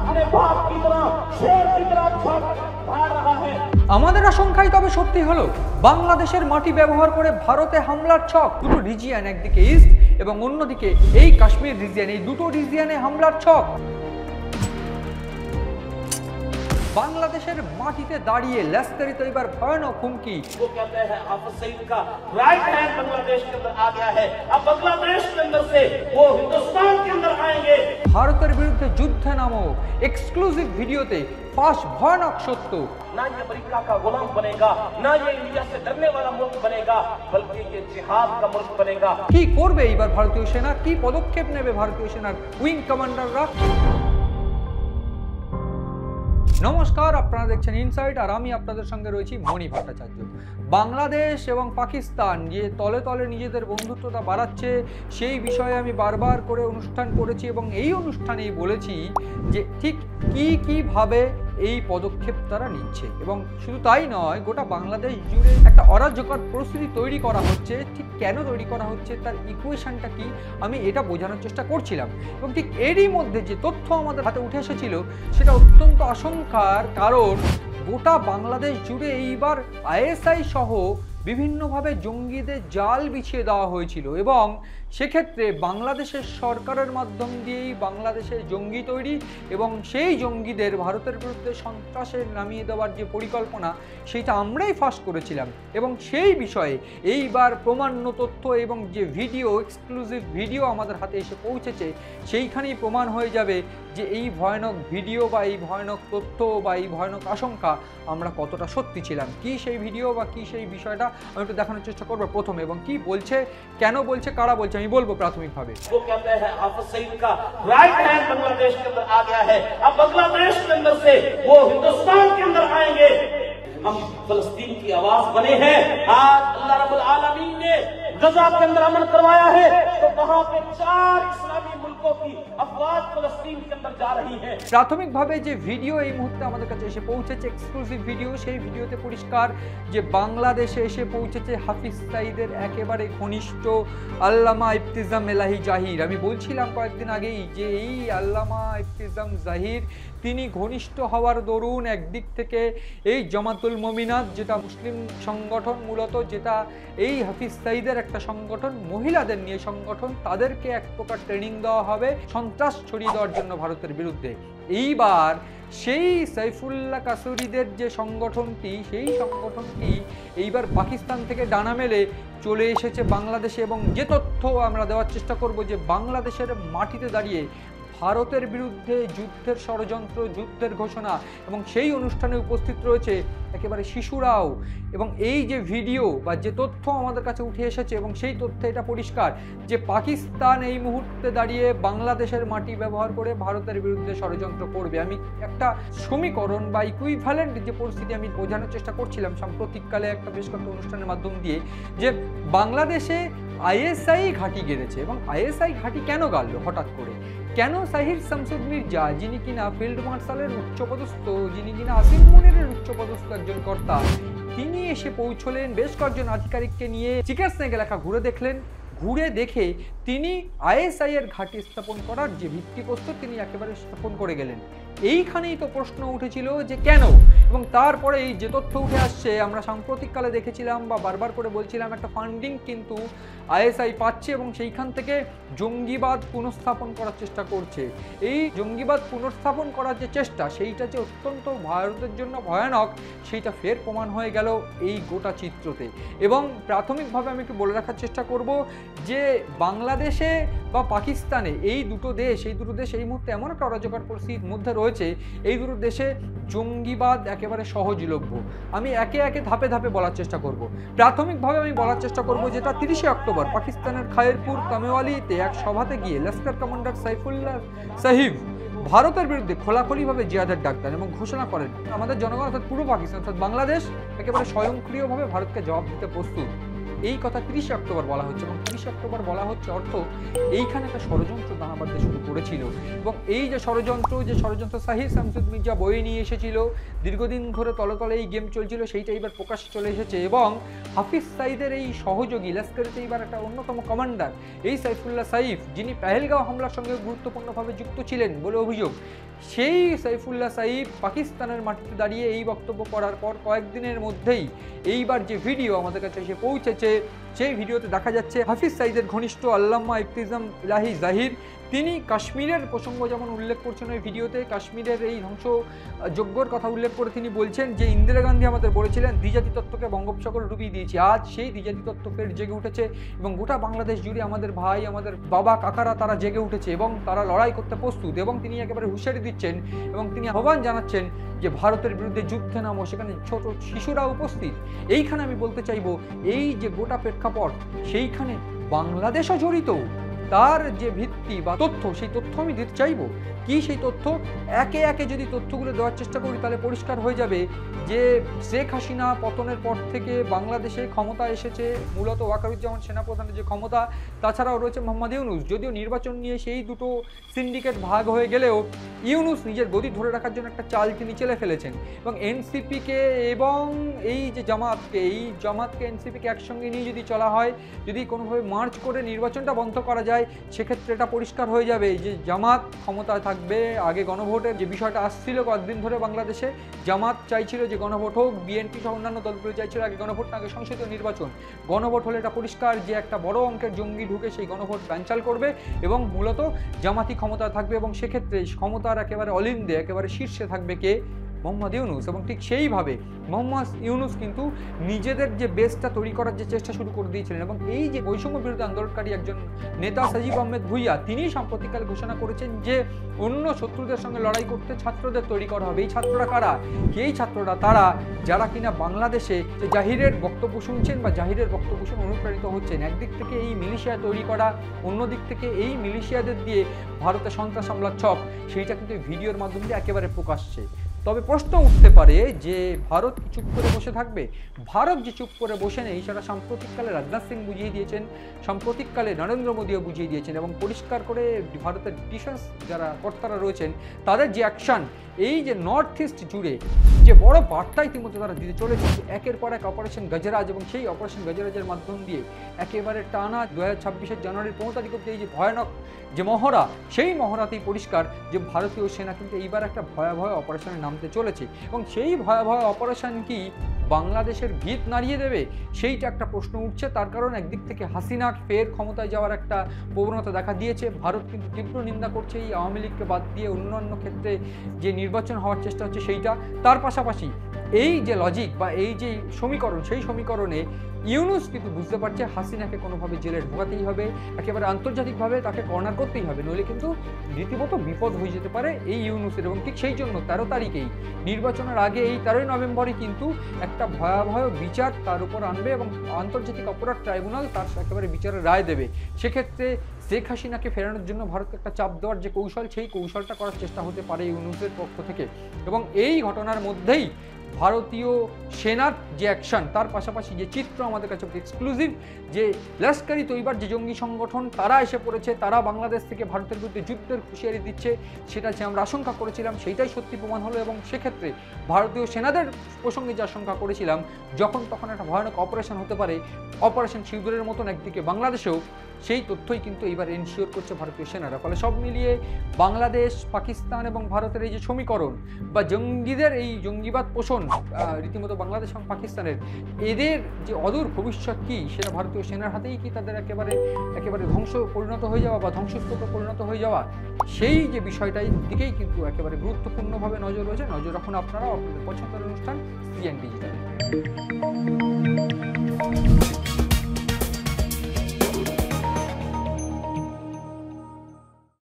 अपने बाप की तरह शेर की तरह भाग रहा है। আমাদের আশঙ্কাই তবে সত্যি হলো, বাংলাদেশের মাটি ব্যবহার করে ভারতে হামলার ছক। দুটো রিজিয়ন, একদিকে ইস্ট এবং অন্যদিকে এই কাশ্মীর রিজিয়ন, এই দুটো রিজিয়নে হামলার ছক। বাংলাদেশের মাটিতে দাঁড়িয়ে লস্কর-ই তৈবার ভয়ানক হুমকি। वो कहते हैं हाफिज सईद का राइट हैंड बांग्लादेश के अंदर आ गया है, अब बांग्लादेश के अंदर से वो हिंदुस्तान के अंदर आएंगे। ভারতের বিরুদ্ধে যুদ্ধে নামক এক্সক্লুসিভ ভিডিওতে ফাঁস ভয়ানক সত্য। ना ये अमेरिका का गुलाम बनेगा, ना ये इंडिया से डरने वाला मुल्क बनेगा, बल्कि ये जिहाद का मुल्क बनेगा। কি করবে এবার ভারতীয় সেনা, কি পদক্ষেপ নেবে ভারতীয় সেনার উইং কমান্ডাররা? নমস্কার, আপনারা দেখছেন ইনসাইট আর আমি আপনাদের সঙ্গে রয়েছি মণি ভট্টাচার্য। বাংলাদেশ এবং পাকিস্তান যে তলে তলে নিজেদের বন্ধুত্বতা বাড়াচ্ছে, সেই বিষয়ে আমি বারবার করে অনুষ্ঠান করেছি এবং এই অনুষ্ঠানেই বলেছি যে ঠিক কিভাবে এই পদক্ষেপ তারা নিচ্ছে। এবং শুধু তাই নয়, গোটা বাংলাদেশ জুড়ে একটা অরাজকর পরিস্থিতি তৈরি করা হচ্ছে। ঠিক কেন তৈরি করা হচ্ছে, তার ইকুয়েশনটা কি, আমি এটা বোঝানোর চেষ্টা করছিলাম। এবং ঠিক এরই মধ্যে যে তথ্য আমাদের হাতে উঠে এসেছিল সেটা অত্যন্ত আশঙ্কার, কারণ গোটা বাংলাদেশ জুড়ে এইবার আইএসআই সহ বিভিন্নভাবে জঙ্গিদের জাল বিছিয়ে দেওয়া হয়েছিল এবং সেক্ষেত্রে বাংলাদেশের সরকারের মাধ্যম দিয়েই বাংলাদেশের জঙ্গি তৈরি এবং সেই জঙ্গিদের ভারতের বিরুদ্ধে সন্ত্রাসে নামিয়ে দেওয়ার যে পরিকল্পনা, সেইটা আমরাই ফাঁস করেছিলাম। এবং সেই বিষয়ে এইবার প্রমাণ্য তথ্য এবং যে ভিডিও, এক্সক্লুসিভ ভিডিও আমাদের হাতে এসে পৌঁছেছে, সেইখানেই প্রমাণ হয়ে যাবে যে এই ভয়ানক ভিডিও বা এই ভয়ানক তথ্য বা এই ভয়ানক আশঙ্কা আমরা কতটা সত্যি ছিলাম। কি সেই ভিডিও বা কি সেই বিষয়টা আমি একটু দেখানোর চেষ্টা করবো প্রথমে, এবং কি বলছে, কেন বলছে, কারা বলছে আমি বলবো প্রাথমিকভাবে। वो कहते हैं हाफिज सईद का राइट हैंड बांग्लादेश के अंदर आ गया है, अब बांग्लादेश के अंदर से वो हिंदुस्तान के अंदर आएंगे। हम फलस्तीन की आवाज बने हैं। आज अल्लाह रब्बुल आलमीन ने गजा के अंदर अमन करवाया है, तो वहां पे 4 इस्लामी मुल्कों की अफवाज फलस्तीन के अंदर जा रही है। প্রাথমিকভাবে যে ভিডিও এই মুহূর্তে আমাদের কাছে এসে পৌঁছেছে, এক্সক্লুসিভ ভিডিও, সেই ভিডিওতে পরিষ্কার যে বাংলাদেশে এসে পৌঁছেছে হাফিজ সাঈদের একেবারে ঘনিষ্ঠ আল্লামা ইফতিজাম এলাহি জাহির। আমি বলছিলাম কয়েকদিন আগেই যে এই আল্লামা ইফতিজাম জাহির তিনি ঘনিষ্ঠ হওয়ার দরুন একদিক থেকে এই জামাতুল মুমিনাত, যেটা মুসলিম সংগঠন মূলত, যেটা এই হাফিজ সাঈদের একটা সংগঠন, মহিলাদের নিয়ে সংগঠন, তাদেরকে এক প্রকার ট্রেনিং দেওয়া হবে সন্ত্রাস ছড়িয়ে দেওয়ার জন্য ভারতের বিরুদ্ধে। এইবার সেই সাইফুল্লাহ কাসুরিদের যে সংগঠনটি, সেই সংগঠনটি এইবার পাকিস্তান থেকে ডানা মেলে চলে এসেছে বাংলাদেশে। এবং যে তথ্য আমরা দেওয়ার চেষ্টা করব যে বাংলাদেশের মাটিতে দাঁড়িয়ে ভারতের বিরুদ্ধে যুদ্ধের ষড়যন্ত্র, যুদ্ধের ঘোষণা, এবং সেই অনুষ্ঠানে উপস্থিত রয়েছে একেবারে শিশুরাও। এবং এই যে ভিডিও বা যে তথ্য আমাদের কাছে উঠে এসেছে, এবং সেই তথ্যে এটা পরিষ্কার যে পাকিস্তান এই মুহূর্তে দাঁড়িয়ে বাংলাদেশের মাটি ব্যবহার করে ভারতের বিরুদ্ধে ষড়যন্ত্র করবে। আমি একটা সমীকরণ বা ইকুইভ্যালেন্ট যে পরিস্থিতি আমি বোঝানোর চেষ্টা করছিলাম সাম্প্রতিককালে একটা বেশ কয়েকটা অনুষ্ঠানের মাধ্যম দিয়ে, যে বাংলাদেশে আইএসআই ঘাঁটি গেড়েছে। এবং আইএসআই ঘাঁটি কেন গাড়ল হঠাৎ করে, কেন সাহির শামসুদ মির্জা, যিনি কিনা ফিল্ড মার্শালের উচ্চপদস্থ, যিনি কিনা আসিম মুনিরের উচ্চপদস্থ একজন কর্তা, তিনি এসে পৌঁছলেন বেশ কয়েকজন আধিকারিককে নিয়ে, চিকেন স্নেক এলাকা ঘুরে দেখলেন। ঘুরে দেখে তিনি আইএসআই এর ঘাঁটি স্থাপন করার যে ভিত্তিপ্রস্তর তিনি একেবারে স্থাপন করে গেলেন। এইখানেই তো প্রশ্ন উঠেছিল যে কেন, এবং তারপরে এই যে তথ্য উঠে আসছে, আমরা সাম্প্রতিককালে দেখেছিলাম বা বারবার করে বলছিলাম একটা ফান্ডিং কিন্তু আইএসআই পাচ্ছে এবং সেইখান থেকে জঙ্গিবাদ পুনঃস্থাপন করার চেষ্টা করছে। এই জঙ্গিবাদ পুনঃস্থাপন করার যে চেষ্টা, সেইটা যে অত্যন্ত ভারতের জন্য ভয়ানক, সেইটা ফের প্রমাণ হয়ে গেল এই গোটা চিত্রতে। এবং প্রাথমিকভাবে আমি একটু বলে রাখার চেষ্টা করব যে বাংলাদেশে বা পাকিস্তানে এই দুটো দেশ এই মুহূর্তে এমন একটা অরাজকর পরিস্থিতির মধ্যে রয়েছে, এই দুটো দেশে জঙ্গিবাদ একেবারে সহজলভ্য। আমি একে একে ধাপে ধাপে বলার চেষ্টা করব। প্রাথমিকভাবে আমি বলার চেষ্টা করব যেটা 30শে অক্টোবর পাকিস্তানের খায়েরপুর কামেওয়ালিতে এক সভাতে গিয়ে লস্কর কমান্ডার সাইফুল্লাহ সাহিব ভারতের বিরুদ্ধে খোলাখুলিভাবে জিহাদের ডাক দেন এবং ঘোষণা করেন আমাদের জনগণ অর্থাৎ পুরো পাকিস্তান অর্থাৎ বাংলাদেশ একেবারে স্বয়ংক্রিয়ভাবে ভারতকে জবাব দিতে প্রস্তুত। এই কথা 30 অক্টোবর বলা হচ্ছে, এবং 30 অক্টোবর বলা হচ্ছে অর্থ এইখানে একটা ষড়যন্ত্র দানা বাঁধতে শুরু করেছিল। এবং এই যে ষড়যন্ত্র সাহির শামসুদ মির্জা বয়ে নিয়ে এসেছিল, দীর্ঘদিন ধরে তলে তলে এই গেম চলছিল, সেইটা এবার প্রকাশ্যে চলে এসেছে। এবং হাফিজ সাইদের এই সহযোগী লস্করে তৈবার একটা অন্যতম কমান্ডার এই সাইফুল্লাহ সাইফ, যিনি পেহেলগাঁও হামলার সঙ্গে গুরুত্বপূর্ণভাবে যুক্ত ছিলেন বলে অভিযোগ, সেই সাইফুল্লাহ সাইফ পাকিস্তানের মাটিতে দাঁড়িয়ে এই বক্তব্য করার পর কয়েকদিনের মধ্যেই এইবার যে ভিডিও আমাদের কাছে এসে পৌঁছেছে, সেই ভিডিওতে দেখা যাচ্ছে হাফিজ সাইদের ঘনিষ্ঠ আল্লামা ইফতিজাম ইলাহি জাহির, তিনি কাশ্মীরের প্রসঙ্গ যেমন উল্লেখ করছেন ওই ভিডিওতে, কাশ্মীরের এই ধ্বংসযজ্ঞর কথা উল্লেখ করে তিনি বলছেন যে ইন্দিরা গান্ধী আমাদের বলেছিলেন দ্বিজাতি তত্ত্বকে বঙ্গোপসাগর ডুবিয়ে দিয়েছি। আজ সেই দ্বিজাতি তত্ত্ব ফের জেগে উঠেছে এবং গোটা বাংলাদেশ জুড়ে আমাদের ভাই, আমাদের বাবা, কাকারা তারা জেগে উঠেছে এবং তারা লড়াই করতে প্রস্তুত। এবং তিনি একেবারে হুঁশিয়ারি দিচ্ছেন এবং তিনি আহ্বান জানাচ্ছেন যে ভারতের বিরুদ্ধে যুদ্ধে নামো, সেখানে ছোট শিশুরা উপস্থিত। এইখানে আমি বলতে চাইবো, এই যে গোটা প্রেক্ষাপট, সেইখানে বাংলাদেশও জড়িত। তার যে ভিত্তি বা তথ্য, সেই তথ্য আমি দিতে চাইবো। কি সেই তথ্য? একে একে যদি তথ্যগুলো দেওয়ার চেষ্টা করি তাহলে পরিষ্কার হয়ে যাবে যে শেখ হাসিনা পতনের পর থেকে বাংলাদেশে ক্ষমতা এসেছে মূলত ওয়াকারুজ্জামান সেনাপ্রধানের যে ক্ষমতা, তাছাড়াও রয়েছে মোহাম্মদ ইউনুস। যদিও নির্বাচন নিয়ে সেই দুটো সিন্ডিকেট ভাগ হয়ে গেলেও ইউনুস নিজের গদি ধরে রাখার জন্য একটা চাল তিনি চেলে ফেলেছেন। এবং এনসিপিকে এবং এই যে জামাতকে এনসিপিকে একসঙ্গে নিয়ে যদি চলা হয়, যদি কোনোভাবে মার্চ করে নির্বাচনটা বন্ধ করা যায়, সেক্ষেত্রে এটা পরিষ্কার হয়ে যাবে যে জামাত ক্ষমতায় থাকবে। আগে গণভোটের যে বিষয়টা আসছিল কয়েকদিন ধরে বাংলাদেশে, জামাত চাইছিল যে গণভোট হোক, বিএনপি সহ অন্যান্য দলগুলো চাইছিল আগে গণভোট না, আগে সংসদীয় নির্বাচন। গণভোট হলে এটা পরিষ্কার যে একটা বড় অঙ্কের জঙ্গি ঢুকে সেই গণভোট ক্যান্সেল করবে এবং মূলত জামাতি ক্ষমতায় থাকবে। এবং সেক্ষেত্রে ক্ষমতার একেবারে অলিন্দে একেবারে শীর্ষে থাকবে কে? মোহাম্মদ ইউনুস। এবং ঠিক সেইভাবে মোহাম্মদ ইউনুস কিন্তু নিজেদের যে বেসটা তৈরি করার যে চেষ্টা শুরু করে দিয়েছিলেন। এবং এই যে বৈষম্য বিরোধী আন্দোলনকারী একজন নেতা সাজিব আহমেদ ভুইয়া, তিনি সাম্প্রতিককালে ঘোষণা করেছেন যে অন্য শত্রুদের সঙ্গে লড়াই করতে ছাত্রদের তৈরি করা হবে। এই ছাত্ররা কারা? এই ছাত্ররা তারা যারা কিনা বাংলাদেশে জাহিরের বক্তব্য শুনছেন বা জাহিরের বক্তব্য শুনে অনুপ্রাণিত হচ্ছেন। একদিক থেকে এই মিলিশিয়া তৈরি করা, অন্যদিক থেকে এই মিলিশিয়াদের দিয়ে ভারতে সন্ত্রাস হামলার ছক, সেইটা কিন্তু ভিডিওর মাধ্যমে দিয়ে একেবারে প্রকাশ্যে। তবে প্রশ্ন উঠতে পারে যে ভারত কি চুপ করে বসে থাকবে? ভারত যে চুপ করে বসে নেই সেটা সাম্প্রতিককালে রাজনাথ সিং বুঝিয়ে দিয়েছেন, সাম্প্রতিককালে নরেন্দ্র মোদীও বুঝিয়ে দিয়েছেন এবং পরিষ্কার করে ভারতের ডিফেন্স যারা কর্তারা রয়েছেন তাদের যে অ্যাকশন, এই যে নর্থ ইস্ট জুড়ে যে বড় বার্তা ইতিমধ্যে তারা দিতে চলেছে, একের পর এক অপারেশন গজরাজ, এবং সেই অপারেশন গজরাজের মাধ্যম দিয়ে একেবারে টানা 2026 জানুয়ারির 15 তারিখ অব্দি এই যে ভয়ানক যে মহড়া, সেই মহড়াতেই পরিষ্কার যে ভারতীয় সেনা কিন্তু এইবার একটা ভয়াবহ অপারেশনে নামতে চলেছে। এবং সেই ভয়াবহ অপারেশন কি বাংলাদেশের ভিত নাড়িয়ে দেবে? সেইটা একটা প্রশ্ন উঠছে। তার কারণ একদিক থেকে হাসিনা ফের ক্ষমতায় যাওয়ার একটা প্রবণতা দেখা দিয়েছে। ভারত কিন্তু তীব্র নিন্দা করছে এই আওয়ামী লীগকে বাদ দিয়ে অন্যান্য ক্ষেত্রে যে নির্বাচন হওয়ার চেষ্টা হচ্ছে সেইটা। তার পাশাপাশি এই যে লজিক বা এই যে সমীকরণ, সেই সমীকরণে ইউনুস কিন্তু বুঝতে পারছে হাসিনাকে কোনোভাবে জেলে ঢোকাতেই হবে, একেবারে আন্তর্জাতিকভাবে তাকে কর্নার করতেই হবে, নইলে কিন্তু রীতিমতো বিপদ হয়ে যেতে পারে এই ইউনুসের। এবং ঠিক সেই জন্য 13 তারিখেই নির্বাচনের আগে এই 13 নভেম্বরই কিন্তু একটা ভয়াবহ বিচার তার উপর আনবে এবং আন্তর্জাতিক অপরাধ ট্রাইব্যুনাল তার একেবারে বিচারের রায় দেবে। সেক্ষেত্রে শেখ হাসিনাকে ফেরানোর জন্য ভারতকে একটা চাপ দেওয়ার যে কৌশল, সেই কৌশলটা করার চেষ্টা হতে পারে ইউনুসের পক্ষ থেকে। এবং এই ঘটনার মধ্যেই ভারতীয় সেনার যে অ্যাকশন, তার পাশাপাশি যে চিত্র আমাদের কাছে এক্সক্লুসিভ, যে লস্কর-ই তৈবার যে জঙ্গি সংগঠন তারা এসে পড়েছে, তারা বাংলাদেশ থেকে ভারতের বিরুদ্ধে যুদ্ধের হুঁশিয়ারি দিচ্ছে, সেটা যে আমরা আশঙ্কা করেছিলাম সেইটাই সত্যি প্রমাণ হলো। এবং সেক্ষেত্রে ভারতীয় সেনাদের প্রসঙ্গে যে আশঙ্কা করেছিলাম, যখন তখন একটা ভয়ানক অপারেশন হতে পারে, অপারেশন সিঁদুরের মতন একদিকে বাংলাদেশেও, সেই তথ্যই কিন্তু এইবার এনশিওর করছে ভারতীয় সেনারা। ফলে সব মিলিয়ে বাংলাদেশ, পাকিস্তান এবং ভারতের এই যে সমীকরণ বা জঙ্গিদের এই জঙ্গিবাদ পোষণ রীতিমতো বাংলাদেশ এবং পাকিস্তানের, এদের যে অদূর ভবিষ্যৎ কি, সেটা ভারতীয় সেনার হাতেই কি তাদের একেবারে ধ্বংস পরিণত হয়ে যাওয়া বা ধ্বংসস্তূপে পরিণত হয়ে যাওয়া, সেই যে বিষয়টাই দিকেই কিন্তু একেবারে গুরুত্বপূর্ণভাবে নজর রয়েছে। নজর রাখুন আপনারা আপনাদের পছন্দের অনুষ্ঠান সিএন ডিজিটাল।